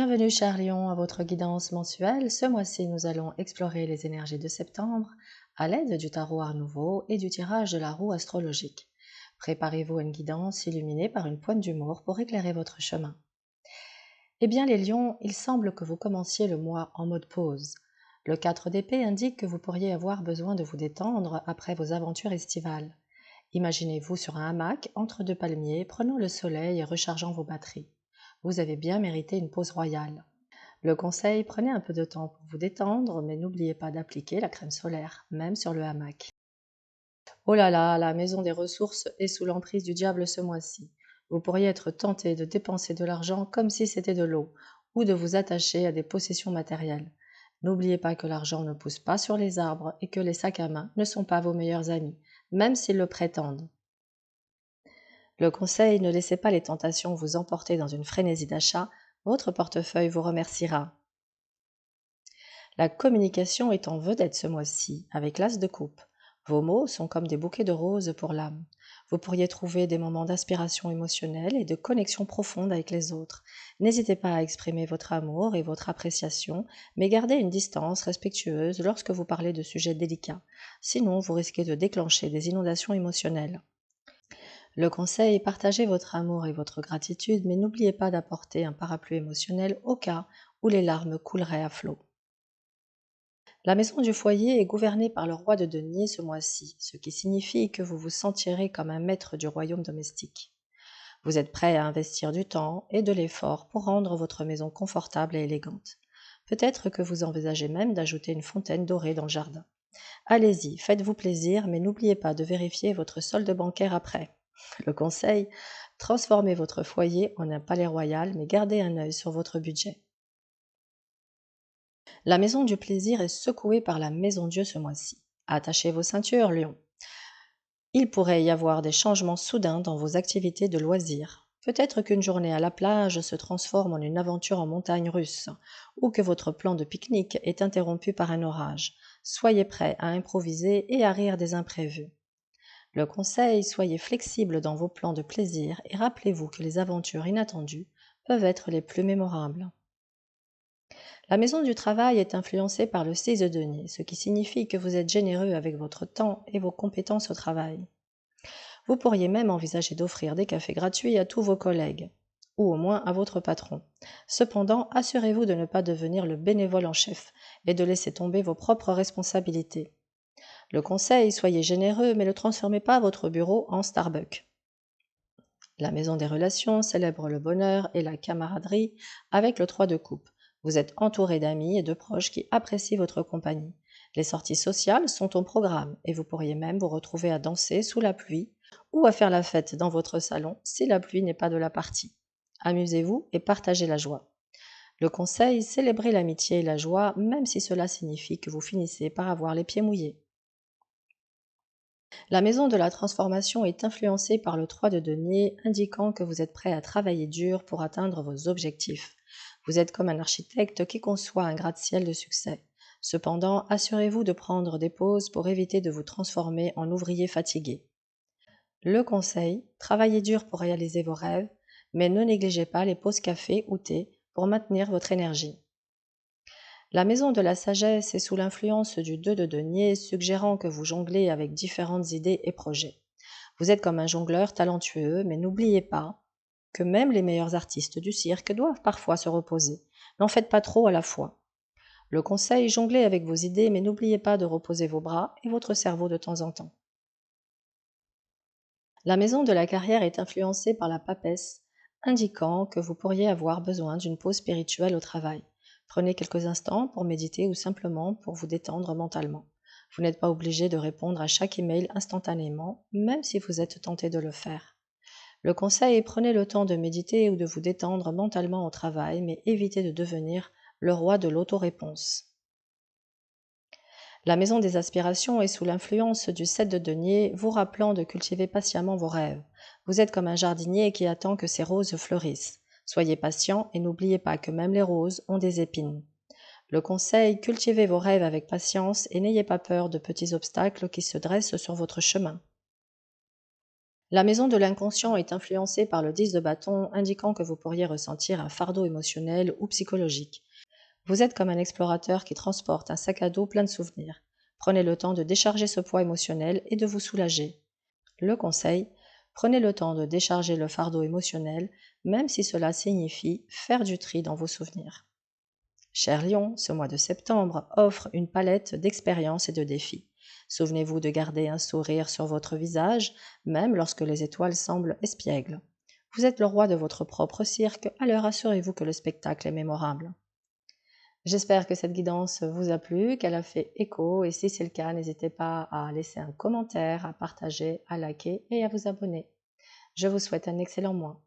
Bienvenue cher Lion à votre guidance mensuelle. Ce mois-ci, nous allons explorer les énergies de septembre à l'aide du tarot Art Nouveau et du tirage de la roue astrologique. Préparez-vous à une guidance illuminée par une pointe d'humour pour éclairer votre chemin. Eh bien les lions, il semble que vous commenciez le mois en mode pause. Le 4 d'épée indique que vous pourriez avoir besoin de vous détendre après vos aventures estivales. Imaginez-vous sur un hamac entre deux palmiers, prenant le soleil et rechargeant vos batteries. Vous avez bien mérité une pause royale. Le conseil, prenez un peu de temps pour vous détendre, mais n'oubliez pas d'appliquer la crème solaire, même sur le hamac. Oh là là, la maison des ressources est sous l'emprise du diable ce mois-ci. Vous pourriez être tenté de dépenser de l'argent comme si c'était de l'eau, ou de vous attacher à des possessions matérielles. N'oubliez pas que l'argent ne pousse pas sur les arbres et que les sacs à main ne sont pas vos meilleurs amis, même s'ils le prétendent. Le conseil, ne laissez pas les tentations vous emporter dans une frénésie d'achat, votre portefeuille vous remerciera. La communication est en vedette ce mois-ci, avec l'as de coupe. Vos mots sont comme des bouquets de roses pour l'âme. Vous pourriez trouver des moments d'inspiration émotionnelle et de connexion profonde avec les autres. N'hésitez pas à exprimer votre amour et votre appréciation, mais gardez une distance respectueuse lorsque vous parlez de sujets délicats. Sinon, vous risquez de déclencher des inondations émotionnelles. Le conseil, partagez votre amour et votre gratitude, mais n'oubliez pas d'apporter un parapluie émotionnel au cas où les larmes couleraient à flot. La maison du foyer est gouvernée par le roi de denier ce mois-ci, ce qui signifie que vous vous sentirez comme un maître du royaume domestique. Vous êtes prêt à investir du temps et de l'effort pour rendre votre maison confortable et élégante. Peut-être que vous envisagez même d'ajouter une fontaine dorée dans le jardin. Allez-y, faites-vous plaisir, mais n'oubliez pas de vérifier votre solde bancaire après. Le conseil, transformez votre foyer en un palais royal, mais gardez un œil sur votre budget. La maison du plaisir est secouée par la maison Dieu ce mois-ci. Attachez vos ceintures, Lion. Il pourrait y avoir des changements soudains dans vos activités de loisirs. Peut-être qu'une journée à la plage se transforme en une aventure en montagne russe, ou que votre plan de pique-nique est interrompu par un orage. Soyez prêts à improviser et à rire des imprévus. Le conseil, soyez flexible dans vos plans de plaisir et rappelez-vous que les aventures inattendues peuvent être les plus mémorables. La maison du travail est influencée par le 6 de denier, ce qui signifie que vous êtes généreux avec votre temps et vos compétences au travail. Vous pourriez même envisager d'offrir des cafés gratuits à tous vos collègues, ou au moins à votre patron. Cependant, assurez-vous de ne pas devenir le bénévole en chef et de laisser tomber vos propres responsabilités. Le conseil, soyez généreux, mais ne transformez pas votre bureau en Starbucks. La maison des relations célèbre le bonheur et la camaraderie avec le 3 de coupe. Vous êtes entouré d'amis et de proches qui apprécient votre compagnie. Les sorties sociales sont au programme et vous pourriez même vous retrouver à danser sous la pluie ou à faire la fête dans votre salon si la pluie n'est pas de la partie. Amusez-vous et partagez la joie. Le conseil, célébrez l'amitié et la joie même si cela signifie que vous finissez par avoir les pieds mouillés. La maison de la transformation est influencée par le 3 de denier, indiquant que vous êtes prêt à travailler dur pour atteindre vos objectifs. Vous êtes comme un architecte qui conçoit un gratte-ciel de succès. Cependant, assurez-vous de prendre des pauses pour éviter de vous transformer en ouvrier fatigué. Le conseil, travaillez dur pour réaliser vos rêves, mais ne négligez pas les pauses café ou thé pour maintenir votre énergie. La maison de la sagesse est sous l'influence du 2 de denier, suggérant que vous jonglez avec différentes idées et projets. Vous êtes comme un jongleur talentueux, mais n'oubliez pas que même les meilleurs artistes du cirque doivent parfois se reposer. N'en faites pas trop à la fois. Le conseil, jonglez avec vos idées, mais n'oubliez pas de reposer vos bras et votre cerveau de temps en temps. La maison de la carrière est influencée par la papesse, indiquant que vous pourriez avoir besoin d'une pause spirituelle au travail. Prenez quelques instants pour méditer ou simplement pour vous détendre mentalement. Vous n'êtes pas obligé de répondre à chaque email instantanément, même si vous êtes tenté de le faire. Le conseil est prenez le temps de méditer ou de vous détendre mentalement au travail, mais évitez de devenir le roi de l'autoréponse. La maison des aspirations est sous l'influence du 7 de denier, vous rappelant de cultiver patiemment vos rêves. Vous êtes comme un jardinier qui attend que ses roses fleurissent. Soyez patient et n'oubliez pas que même les roses ont des épines. Le conseil, cultivez vos rêves avec patience et n'ayez pas peur de petits obstacles qui se dressent sur votre chemin. La maison de l'inconscient est influencée par le 10 de bâton, indiquant que vous pourriez ressentir un fardeau émotionnel ou psychologique. Vous êtes comme un explorateur qui transporte un sac à dos plein de souvenirs. Prenez le temps de décharger ce poids émotionnel et de vous soulager. Le conseil, prenez le temps de décharger le fardeau émotionnel, même si cela signifie faire du tri dans vos souvenirs. Cher Lion, ce mois de septembre offre une palette d'expériences et de défis. Souvenez-vous de garder un sourire sur votre visage, même lorsque les étoiles semblent espiègles. Vous êtes le roi de votre propre cirque, alors assurez-vous que le spectacle est mémorable. J'espère que cette guidance vous a plu, qu'elle a fait écho, et si c'est le cas, n'hésitez pas à laisser un commentaire, à partager, à liker et à vous abonner. Je vous souhaite un excellent mois.